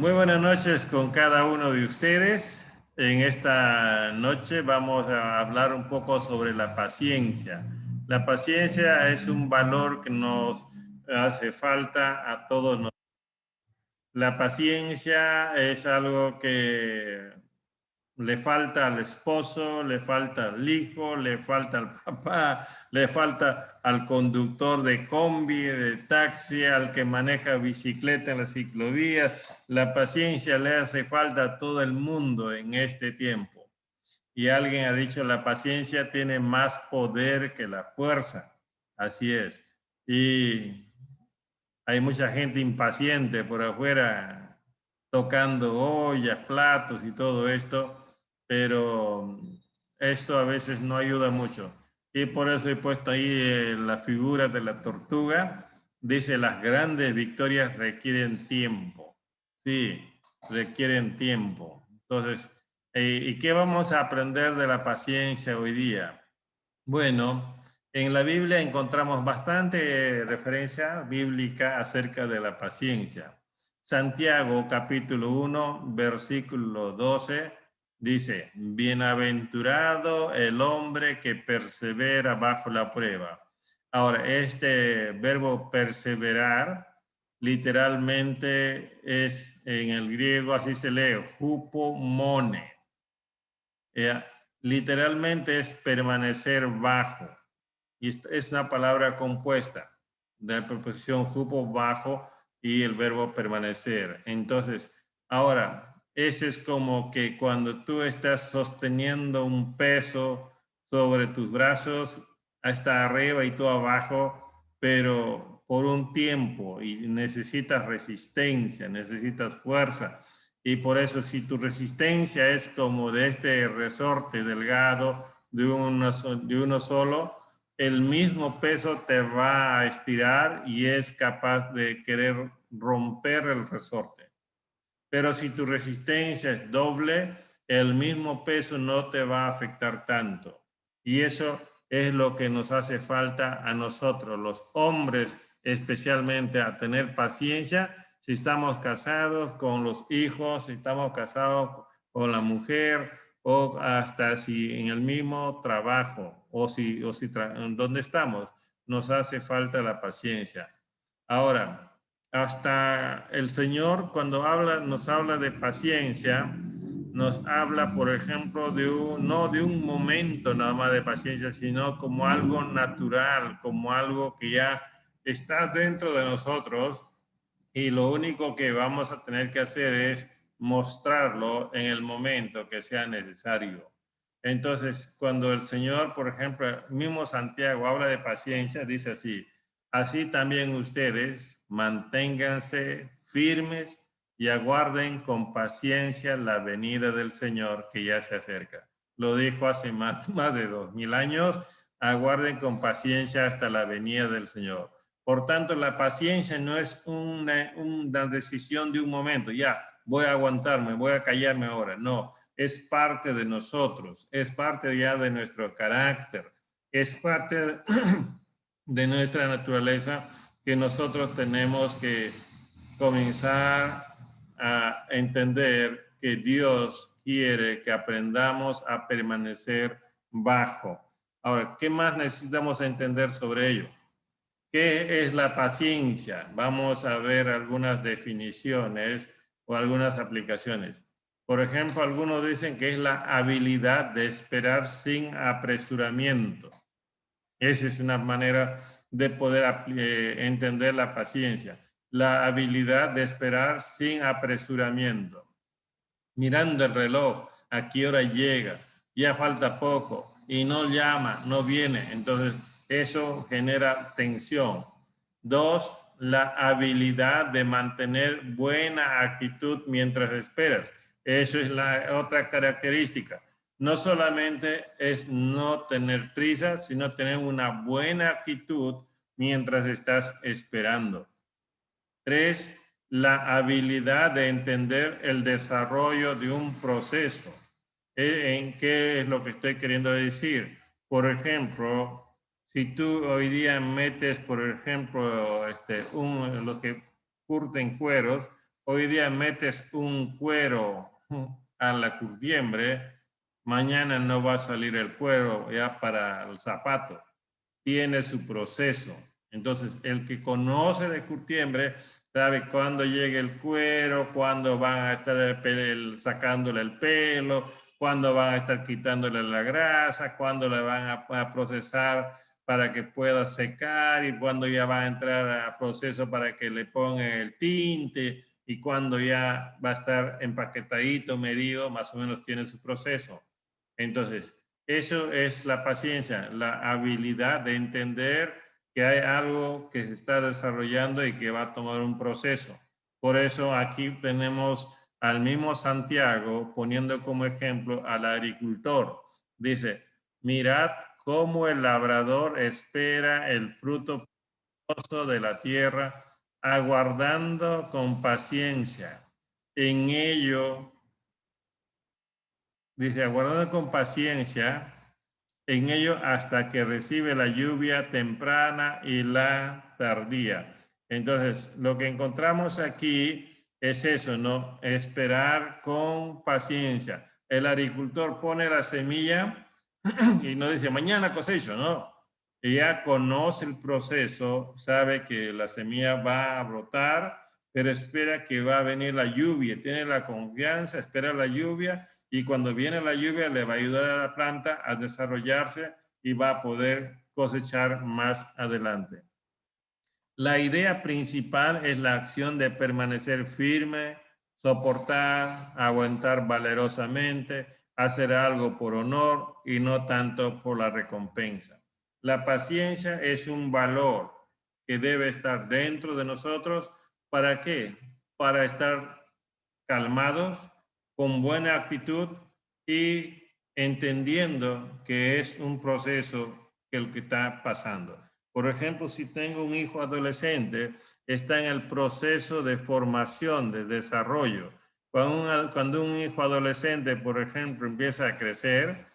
Muy buenas noches con cada uno de ustedes. En esta noche vamos a hablar un poco sobre la paciencia. La paciencia es un valor que nos hace falta a todos nosotros. La paciencia es algo que le falta al esposo, le falta al hijo, le falta al papá, le falta al conductor de combi, de taxi, al que maneja bicicleta en las ciclovías. La paciencia le hace falta a todo el mundo en este tiempo. Y alguien ha dicho, la paciencia tiene más poder que la fuerza. Así es. Y hay mucha gente impaciente por afuera tocando ollas, platos y todo esto, pero esto a veces no ayuda mucho. Y por eso he puesto ahí la figura de la tortuga. Dice, las grandes victorias requieren tiempo. Sí, requieren tiempo. Entonces, ¿y qué vamos a aprender de la paciencia hoy día? Bueno, en la Biblia encontramos bastante referencia bíblica acerca de la paciencia. Santiago capítulo 1, versículo 12 dice, bienaventurado el hombre que persevera bajo la prueba. Ahora, este verbo perseverar literalmente es en el griego, así se lee, hupomone. Eh, Literalmente es permanecer bajo. Y es una palabra compuesta de la preposición grupo bajo y el verbo permanecer. Entonces, ahora, eso es como que cuando tú estás sosteniendo un peso sobre tus brazos, hasta arriba y tú abajo, pero por un tiempo y necesitas resistencia, necesitas fuerza. Y por eso si tu resistencia es como de este resorte delgado de uno solo, el mismo peso te va a estirar y es capaz de querer romper el resorte. Pero si tu resistencia es doble, el mismo peso no te va a afectar tanto. Y eso es lo que nos hace falta a nosotros, los hombres, especialmente a tener paciencia si estamos casados con los hijos, si estamos casados con la mujer o hasta si en el mismo trabajo donde estamos, nos hace falta la paciencia. Ahora, hasta el Señor cuando nos habla de paciencia, nos habla, por ejemplo, no de un momento nada más de paciencia, sino como algo natural, como algo que ya está dentro de nosotros y lo único que vamos a tener que hacer es mostrarlo en el momento que sea necesario. Entonces, cuando el Señor, por ejemplo, mismo Santiago habla de paciencia, dice así, así también ustedes manténganse firmes y aguarden con paciencia la venida del Señor que ya se acerca. Lo dijo hace más de 2000 años, aguarden con paciencia hasta la venida del Señor. Por tanto, la paciencia no es una decisión de un momento, ya voy a aguantarme, voy a callarme ahora. No, es parte de nosotros, es parte ya de nuestro carácter, es parte de nuestra naturaleza que nosotros tenemos que comenzar a entender que Dios quiere que aprendamos a permanecer bajo. Ahora, ¿qué más necesitamos entender sobre ello? ¿Qué es la paciencia? Vamos a ver algunas definiciones o algunas aplicaciones. Por ejemplo, algunos dicen que es la habilidad de esperar sin apresuramiento. Esa es una manera de poder entender la paciencia. La habilidad de esperar sin apresuramiento. Mirando el reloj, a qué hora llega, ya falta poco y no llama, no viene. Entonces, eso genera tensión. Dos, la habilidad de mantener buena actitud mientras esperas. Eso es la otra característica. No solamente es no tener prisa, sino tener una buena actitud mientras estás esperando. Tres, la habilidad de entender el desarrollo de un proceso. ¿En qué es lo que estoy queriendo decir? Por ejemplo, si tú hoy día metes, por ejemplo, lo que curten cueros, hoy día metes un cuero a la curtiembre, mañana no va a salir el cuero ya para el zapato. Tiene su proceso. Entonces, el que conoce de curtiembre sabe cuándo llega el cuero, cuándo van a estar sacándole el pelo, cuándo van a estar quitándole la grasa, cuándo le van a procesar para que pueda secar y cuándo ya va a entrar a proceso para que le pongan el tinte y cuándo ya va a estar empaquetadito, medido, más o menos tiene su proceso. Entonces, eso es la paciencia, la habilidad de entender que hay algo que se está desarrollando y que va a tomar un proceso. Por eso aquí tenemos al mismo Santiago poniendo como ejemplo al agricultor. Dice, mirad cómo el labrador espera el fruto de la tierra, aguardando con paciencia. En ello, dice, aguardando con paciencia en ello hasta que recibe la lluvia temprana y la tardía. Entonces, lo que encontramos aquí es eso, ¿no? Esperar con paciencia. El agricultor pone la semilla y no dice, mañana cosecho, ¿no? Ella conoce el proceso, sabe que la semilla va a brotar, pero espera que va a venir la lluvia, tiene la confianza, espera la lluvia y cuando viene la lluvia le va a ayudar a la planta a desarrollarse y va a poder cosechar más adelante. La idea principal es la acción de permanecer firme, soportar, aguantar valerosamente, hacer algo por honor y no tanto por la recompensa. La paciencia es un valor que debe estar dentro de nosotros. ¿Para qué? Para estar calmados, con buena actitud y entendiendo que es un proceso que el que está pasando. Por ejemplo, si tengo un hijo adolescente, está en el proceso de formación, de desarrollo. Cuando un hijo adolescente, por ejemplo, empieza a crecer,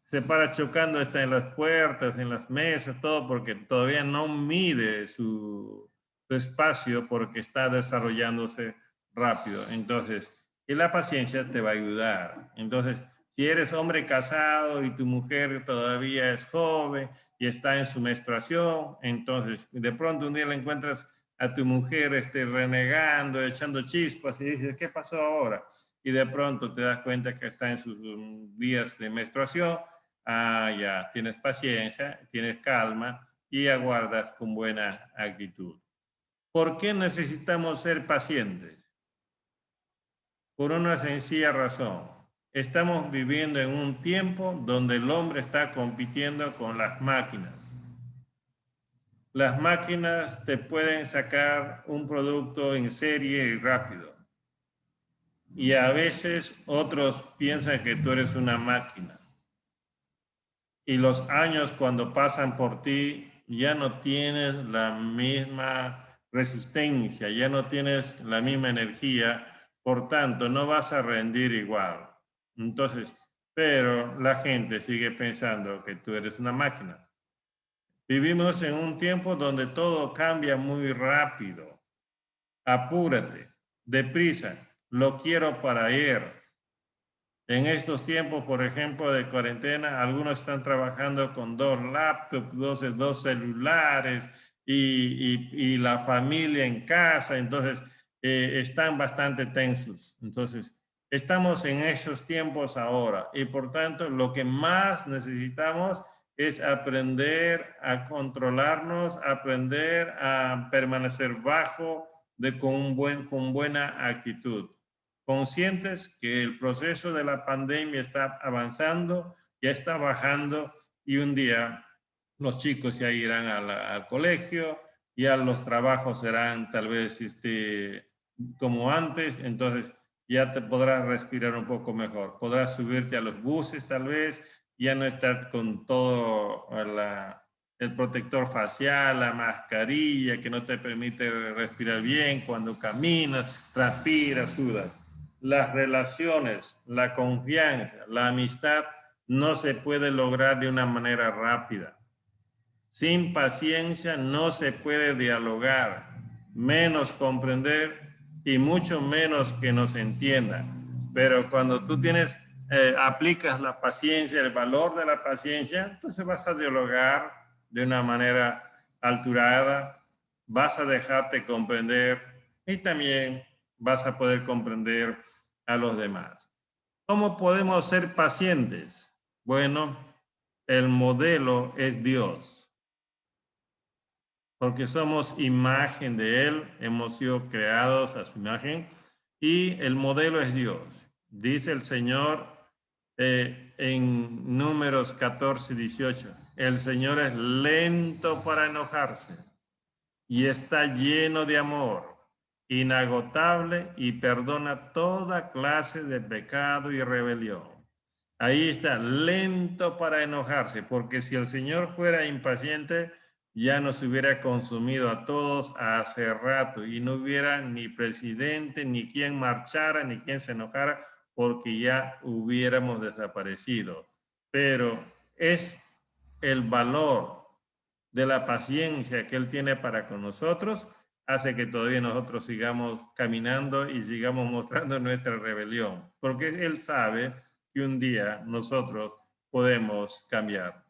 se para chocando, está en las puertas, en las mesas, todo porque todavía no mide su espacio porque está desarrollándose rápido. Entonces, y la paciencia te va a ayudar. Entonces, si eres hombre casado y tu mujer todavía es joven y está en su menstruación, entonces de pronto un día le encuentras a tu mujer renegando, echando chispas y dices, ¿qué pasó ahora? Y de pronto te das cuenta que está en sus días de menstruación. Ah, ya, tienes paciencia, tienes calma y aguardas con buena actitud. ¿Por qué necesitamos ser pacientes? Por una sencilla razón. Estamos viviendo en un tiempo donde el hombre está compitiendo con las máquinas. Las máquinas te pueden sacar un producto en serie y rápido. Y a veces otros piensan que tú eres una máquina. Y los años cuando pasan por ti ya no tienes la misma resistencia, ya no tienes la misma energía, por tanto no vas a rendir igual. Entonces, pero la gente sigue pensando que tú eres una máquina. Vivimos en un tiempo donde todo cambia muy rápido. Apúrate, deprisa, lo quiero para ayer. En estos tiempos, por ejemplo, de cuarentena, algunos están trabajando con 2 laptops, dos celulares y la familia en casa, entonces están bastante tensos. Entonces, estamos en esos tiempos ahora y por tanto lo que más necesitamos es aprender a controlarnos, aprender a permanecer bajo con buena actitud, conscientes que el proceso de la pandemia está avanzando, ya está bajando y un día los chicos ya irán al colegio, ya los trabajos serán tal vez como antes, entonces ya te podrás respirar un poco mejor, podrás subirte a los buses tal vez, ya no estar con todo el protector facial, la mascarilla que no te permite respirar bien cuando caminas, transpiras, sudas. Las relaciones, la confianza, la amistad no se puede lograr de una manera rápida. Sin paciencia no se puede dialogar, menos comprender y mucho menos que nos entienda. Pero cuando tú aplicas la paciencia, el valor de la paciencia, entonces vas a dialogar de una manera alturada, vas a dejarte comprender y también vas a poder comprender a los demás. ¿Cómo podemos ser pacientes? Bueno, el modelo es Dios, porque somos imagen de Él, hemos sido creados a su imagen y el modelo es Dios. Dice el Señor en Números 14, 18, el Señor es lento para enojarse y está lleno de amor, inagotable y perdona toda clase de pecado y rebelión. Ahí está, lento para enojarse, porque si el Señor fuera impaciente, ya nos hubiera consumido a todos hace rato y no hubiera ni presidente, ni quien marchara, ni quien se enojara, porque ya hubiéramos desaparecido. Pero es el valor de la paciencia que Él tiene para con nosotros, hace que todavía nosotros sigamos caminando y sigamos mostrando nuestra rebelión, porque Él sabe que un día nosotros podemos cambiar.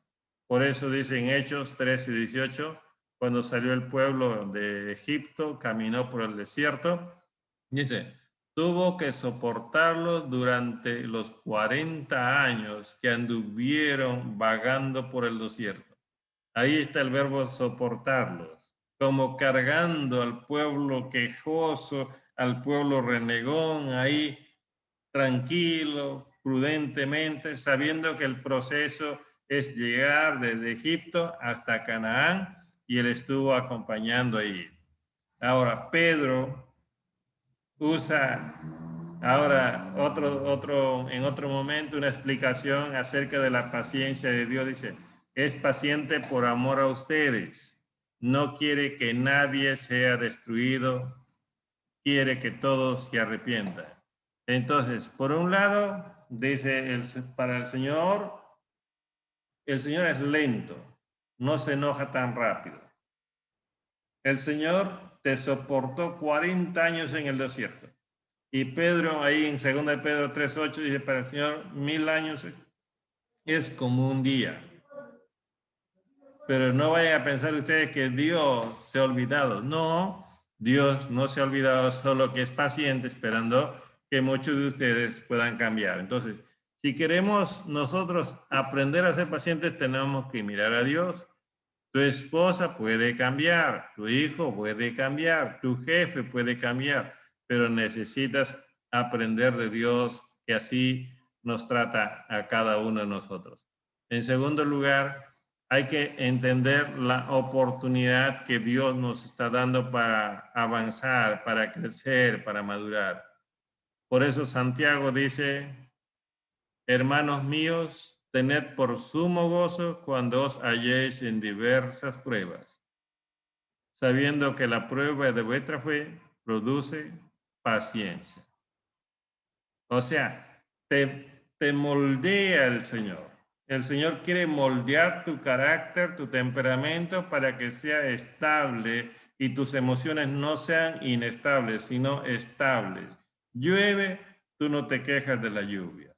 Por eso dice en Hechos 13 y 18, cuando salió el pueblo de Egipto, caminó por el desierto, dice, tuvo que soportarlo durante los 40 años que anduvieron vagando por el desierto. Ahí está el verbo soportarlos, como cargando al pueblo quejoso, al pueblo renegón, ahí tranquilo, prudentemente, sabiendo que el proceso es llegar desde Egipto hasta Canaán y él estuvo acompañando ahí. Ahora, Pedro usa en otro momento una explicación acerca de la paciencia de Dios. Dice, es paciente por amor a ustedes. No quiere que nadie sea destruido. Quiere que todos se arrepientan. Entonces, por un lado, dice para el Señor es lento, no se enoja tan rápido. El Señor te soportó 40 años en el desierto. Y Pedro, ahí en 2 de Pedro 3:8, dice, para el Señor 1000 años es como un día. Pero no vayan a pensar ustedes que Dios se ha olvidado. No, Dios no se ha olvidado, solo que es paciente esperando que muchos de ustedes puedan cambiar. Entonces, si queremos nosotros aprender a ser pacientes, tenemos que mirar a Dios. Tu esposa puede cambiar, tu hijo puede cambiar, tu jefe puede cambiar, pero necesitas aprender de Dios, que así nos trata a cada uno de nosotros. En segundo lugar, hay que entender la oportunidad que Dios nos está dando para avanzar, para crecer, para madurar. Por eso Santiago dice, hermanos míos, tened por sumo gozo cuando os halléis en diversas pruebas, sabiendo que la prueba de vuestra fe produce paciencia. O sea, te moldea el Señor. El Señor quiere moldear tu carácter, tu temperamento para que sea estable y tus emociones no sean inestables, sino estables. Llueve, tú no te quejas de la lluvia,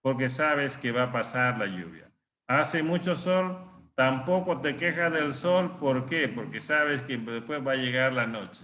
porque sabes que va a pasar la lluvia. Hace mucho sol, tampoco te quejas del sol. ¿Por qué? Porque sabes que después va a llegar la noche.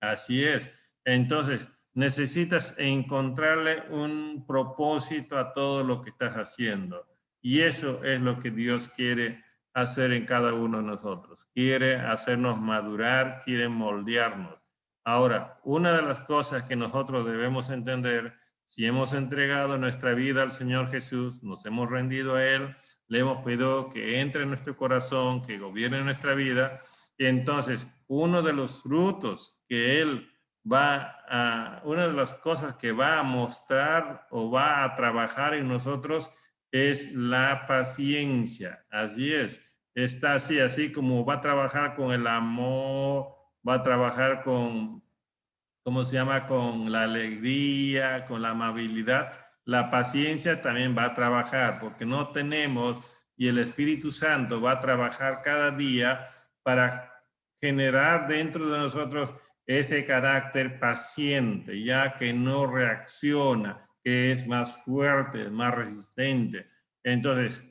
Así es. Entonces, necesitas encontrarle un propósito a todo lo que estás haciendo. Y eso es lo que Dios quiere hacer en cada uno de nosotros. Quiere hacernos madurar, quiere moldearnos. Ahora, una de las cosas que nosotros debemos entender, si hemos entregado nuestra vida al Señor Jesús, nos hemos rendido a Él, le hemos pedido que entre en nuestro corazón, que gobierne nuestra vida, y entonces uno de los frutos que Él una de las cosas que va a mostrar o va a trabajar en nosotros es la paciencia. Así es, está así como va a trabajar con el amor, va a trabajar con, ¿cómo se llama? Con la alegría, con la amabilidad. La paciencia también va a trabajar porque no tenemos, y el Espíritu Santo va a trabajar cada día para generar dentro de nosotros ese carácter paciente, ya que no reacciona, que es más fuerte, más resistente. Entonces,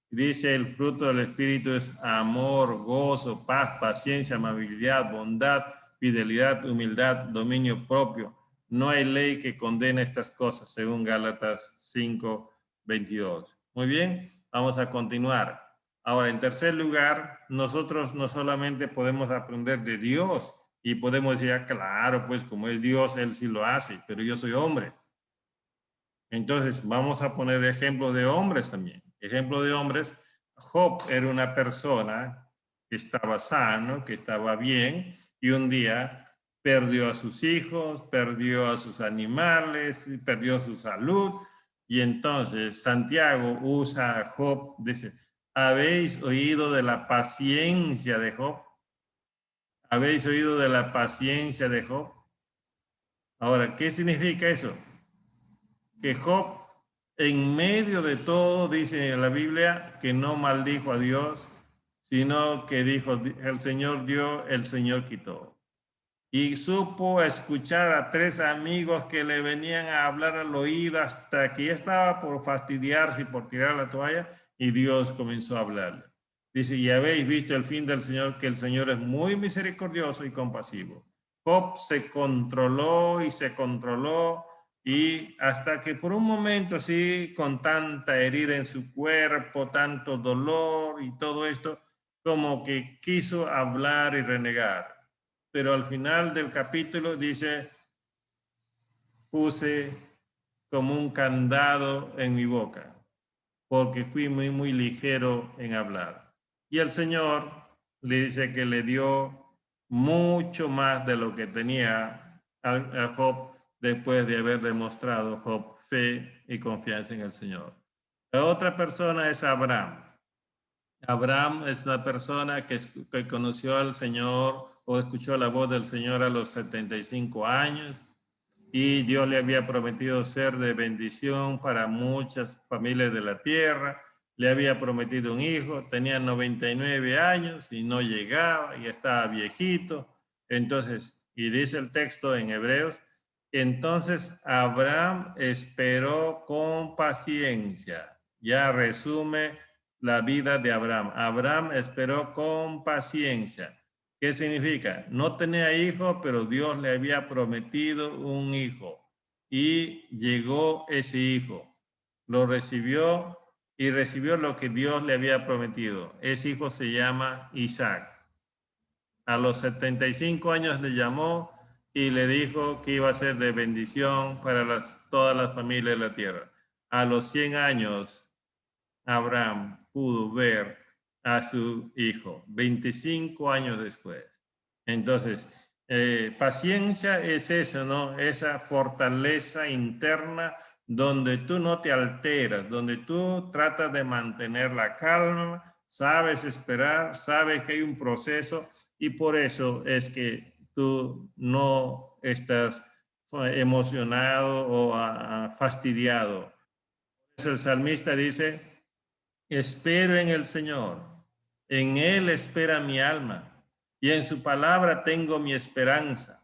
dice el fruto del Espíritu es amor, gozo, paz, paciencia, amabilidad, bondad, fidelidad, humildad, dominio propio. No hay ley que condene estas cosas, según Gálatas 5:22. Muy bien, vamos a continuar. Ahora, en tercer lugar, nosotros no solamente podemos aprender de Dios y podemos decir, claro, pues como es Dios, Él sí lo hace, pero yo soy hombre. Entonces, vamos a poner ejemplo de hombres también. Ejemplo de hombres, Job era una persona que estaba sano, que estaba bien, y un día perdió a sus hijos, perdió a sus animales, perdió su salud, y entonces Santiago usa a Job, dice, ¿habéis oído de la paciencia de Job? ¿Habéis oído de la paciencia de Job? Ahora, ¿qué significa eso? Que Job, en medio de todo, dice en la Biblia, que no maldijo a Dios, sino que dijo, el Señor dio, el Señor quitó. Y supo escuchar a tres amigos que le venían a hablar al oído hasta que ya estaba por fastidiarse y por tirar la toalla, y Dios comenzó a hablarle. Dice, y habéis visto el fin del Señor, que el Señor es muy misericordioso y compasivo. Job se controló y se controló, y hasta que por un momento así, con tanta herida en su cuerpo, tanto dolor y todo esto, como que quiso hablar y renegar. Pero al final del capítulo dice, puse como un candado en mi boca, porque fui muy, muy ligero en hablar. Y el Señor le dice que le dio mucho más de lo que tenía a Job después de haber demostrado Job fe y confianza en el Señor. La otra persona es Abraham. Abraham es la persona que conoció al Señor o escuchó la voz del Señor a los 75 años, y Dios le había prometido ser de bendición para muchas familias de la tierra. Le había prometido un hijo, tenía 99 años y no llegaba y estaba viejito. Entonces, y dice el texto en Hebreos, entonces Abraham esperó con paciencia. Ya resume la vida de Abraham. Abraham esperó con paciencia. ¿Qué significa? No tenía hijo, pero Dios le había prometido un hijo. Y llegó ese hijo. Lo recibió y recibió lo que Dios le había prometido. Ese hijo se llama Isaac. A los 75 años le llamó y le dijo que iba a ser de bendición para todas las familias de la tierra. A los 100 años, Abraham pudo ver a su hijo, 25 años después. Entonces, paciencia es eso, ¿no? Esa fortaleza interna donde tú no te alteras, donde tú tratas de mantener la calma, sabes esperar, sabes que hay un proceso, y por eso es que tú no estás emocionado o fastidiado. El salmista dice, espero en el Señor, en Él espera mi alma, y en su palabra tengo mi esperanza.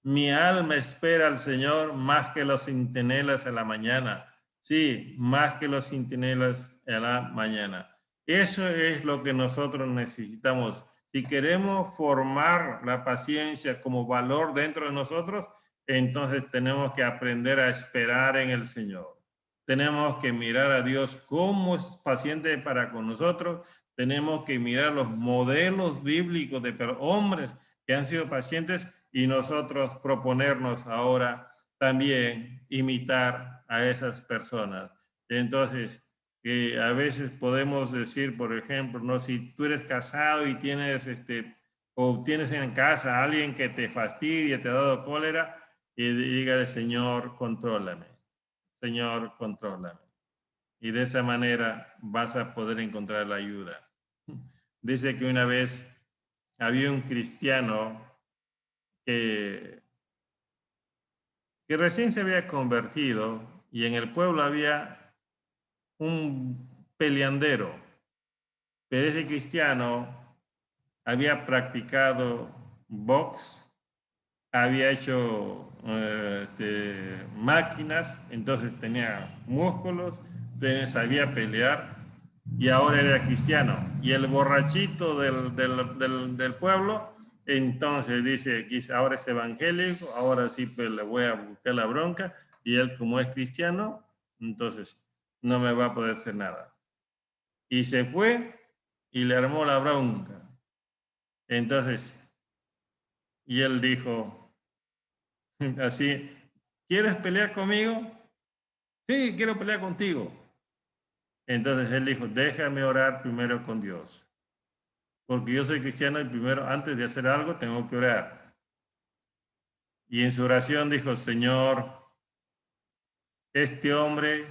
Mi alma espera al Señor más que los centinelas a la mañana. Sí, más que los centinelas a la mañana. Eso es lo que nosotros necesitamos. Si queremos formar la paciencia como valor dentro de nosotros, entonces tenemos que aprender a esperar en el Señor. Tenemos que mirar a Dios como es paciente para con nosotros. Tenemos que mirar los modelos bíblicos de hombres que han sido pacientes, y nosotros proponernos ahora también imitar a esas personas. Entonces, a veces podemos decir, por ejemplo, no, si tú eres casado y tienes o tienes en casa a alguien que te fastidia, te ha dado cólera, y dígale, Señor, contrólame. Señor, contrólame. Y de esa manera vas a poder encontrar la ayuda. Dice que una vez había un cristiano que, que recién se había convertido, y en el pueblo había un peleandero, pero ese cristiano había practicado box había hecho máquinas, entonces tenía músculos, sabía pelear y ahora era cristiano. Y el borrachito del pueblo, entonces dice, ahora es evangélico, ahora sí pues le voy a buscar la bronca y él como es cristiano, entonces no me va a poder hacer nada. Y se fue y le armó la bronca. Entonces, y él dijo así, ¿quieres pelear conmigo? Sí, quiero pelear contigo. Entonces él dijo, déjame orar primero con Dios. Porque yo soy cristiano y primero, antes de hacer algo, tengo que orar. Y en su oración dijo, Señor, este hombre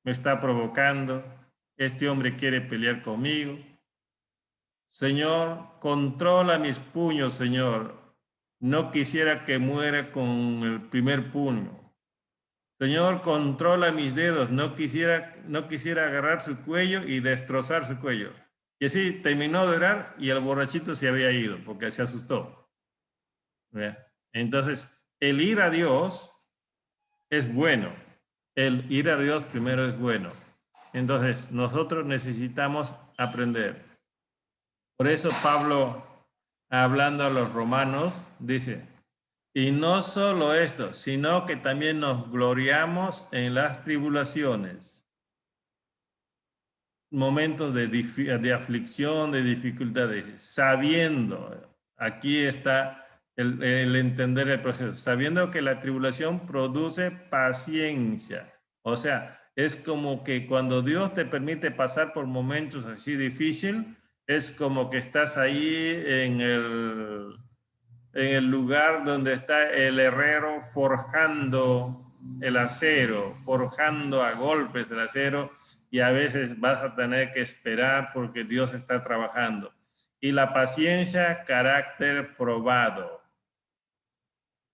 me está provocando, este hombre quiere pelear conmigo. Señor, controla mis puños, Señor. No quisiera que muera con el primer puño. Señor, controla mis dedos. No quisiera agarrar su cuello y destrozar su cuello. Y así terminó de orar y el borrachito se había ido porque se asustó. ¿Ve? Entonces, el ir a Dios es bueno. El ir a Dios primero es bueno. Entonces, nosotros necesitamos aprender. Por eso Pablo, hablando a los romanos, dice, y no solo esto, sino que también nos gloriamos en las tribulaciones, momentos de aflicción, de dificultades, sabiendo, aquí está el entender el proceso, sabiendo que la tribulación produce paciencia. O sea, es como que cuando Dios te permite pasar por momentos así difíciles, es como que estás ahí en el lugar donde está el herrero forjando el acero, forjando a golpes el acero, y a veces vas a tener que esperar porque Dios está trabajando. Y la paciencia, carácter probado.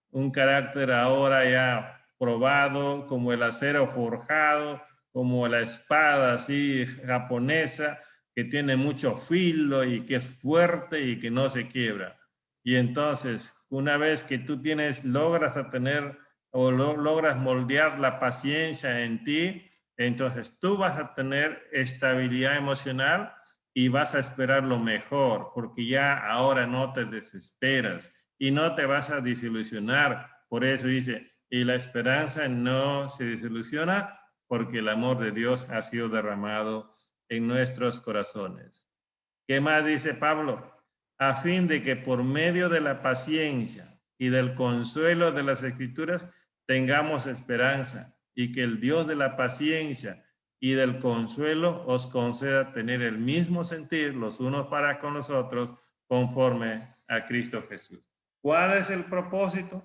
Un carácter ahora ya probado, como el acero forjado, como la espada así japonesa, que tiene mucho filo y que es fuerte y que no se quiebra. Y entonces, una vez que tú logras tener o logras moldear la paciencia en ti, entonces tú vas a tener estabilidad emocional y vas a esperar lo mejor, porque ya ahora no te desesperas y no te vas a desilusionar. Por eso dice, y la esperanza no se desilusiona porque el amor de Dios ha sido derramado en nuestros corazones. ¿Qué más dice Pablo? A fin de que por medio de la paciencia y del consuelo de las Escrituras tengamos esperanza y que el Dios de la paciencia y del consuelo os conceda tener el mismo sentir los unos para con los otros conforme a Cristo Jesús. ¿Cuál es el propósito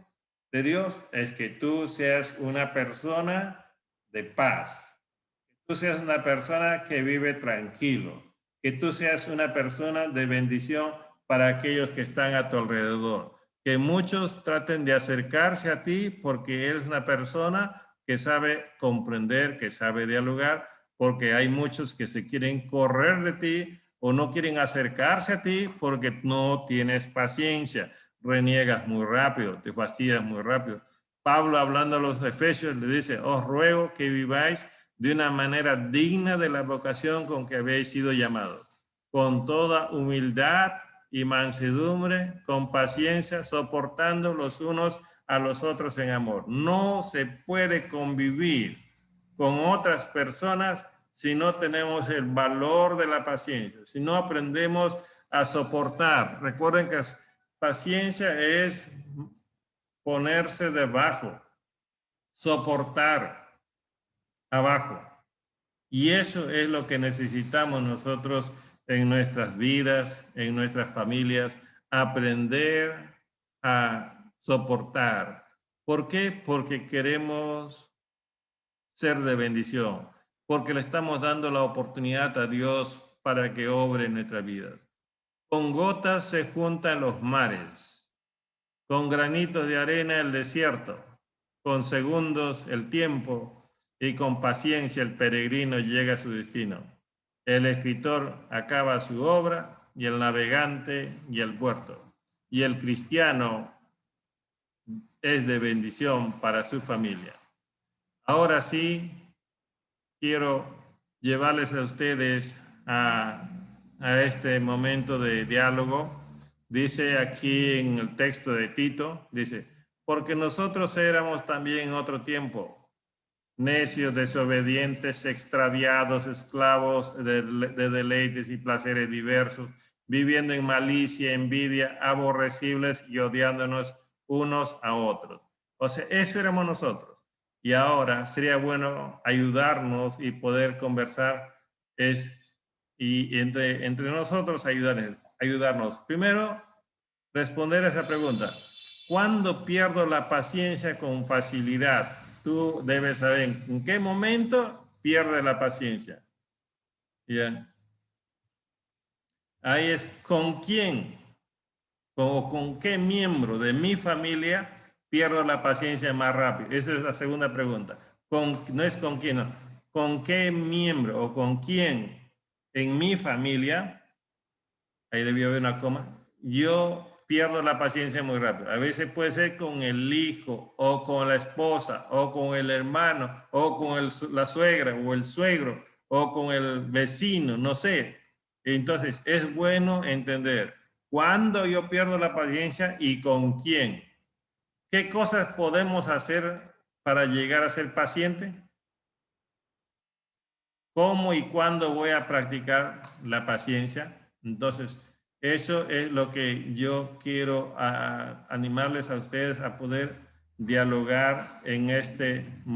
de Dios? Es que tú seas una persona de paz, que tú seas una persona que vive tranquilo, que tú seas una persona de bendición para aquellos que están a tu alrededor. Que muchos traten de acercarse a ti porque eres una persona que sabe comprender, que sabe dialogar, porque hay muchos que se quieren correr de ti o no quieren acercarse a ti porque no tienes paciencia, reniegas muy rápido, te fastidias muy rápido. Pablo, hablando a los efesios, le dice, os ruego que viváis de una manera digna de la vocación con que habéis sido llamados, con toda humildad y mansedumbre, con paciencia, soportando los unos a los otros en amor. No se puede convivir con otras personas si no tenemos el valor de la paciencia, si no aprendemos a soportar. Recuerden que paciencia es ponerse debajo, soportar abajo. Y eso es lo que necesitamos nosotros en nuestras vidas, en nuestras familias, aprender a soportar. ¿Por qué? Porque queremos ser de bendición, porque le estamos dando la oportunidad a Dios para que obre en nuestras vidas. Con gotas se juntan los mares, con granitos de arena el desierto, con segundos el tiempo y con paciencia el peregrino llega a su destino. El escritor acaba su obra y el navegante y el puerto. Y el cristiano es de bendición para su familia. Ahora sí, quiero llevarles a ustedes a este momento de diálogo. Dice aquí en el texto de Tito, dice, porque nosotros éramos también en otro tiempo, necios, desobedientes, extraviados, esclavos de deleites y placeres diversos, viviendo en malicia, envidia, aborrecibles y odiándonos unos a otros. O sea, eso éramos nosotros. Y ahora sería bueno ayudarnos y poder conversar y entre nosotros ayudarnos. Primero, responder a esa pregunta. ¿Cuándo pierdo la paciencia con facilidad? Tú debes saber en qué momento pierdes la paciencia. ¿Ya? Ahí es con quién o con qué miembro de mi familia pierdo la paciencia más rápido. Esa es la segunda pregunta. No es con quién, no. ¿Con qué miembro o con quién en mi familia, ahí debió haber una coma, yo pierdo la paciencia muy rápido? A veces puede ser con el hijo o con la esposa o con el hermano o con la suegra o el suegro o con el vecino, no sé. Entonces, es bueno entender cuándo yo pierdo la paciencia y con quién. ¿Qué cosas podemos hacer para llegar a ser paciente? ¿Cómo y cuándo voy a practicar la paciencia? Entonces, eso es lo que yo quiero animarles a ustedes a poder dialogar en este momento.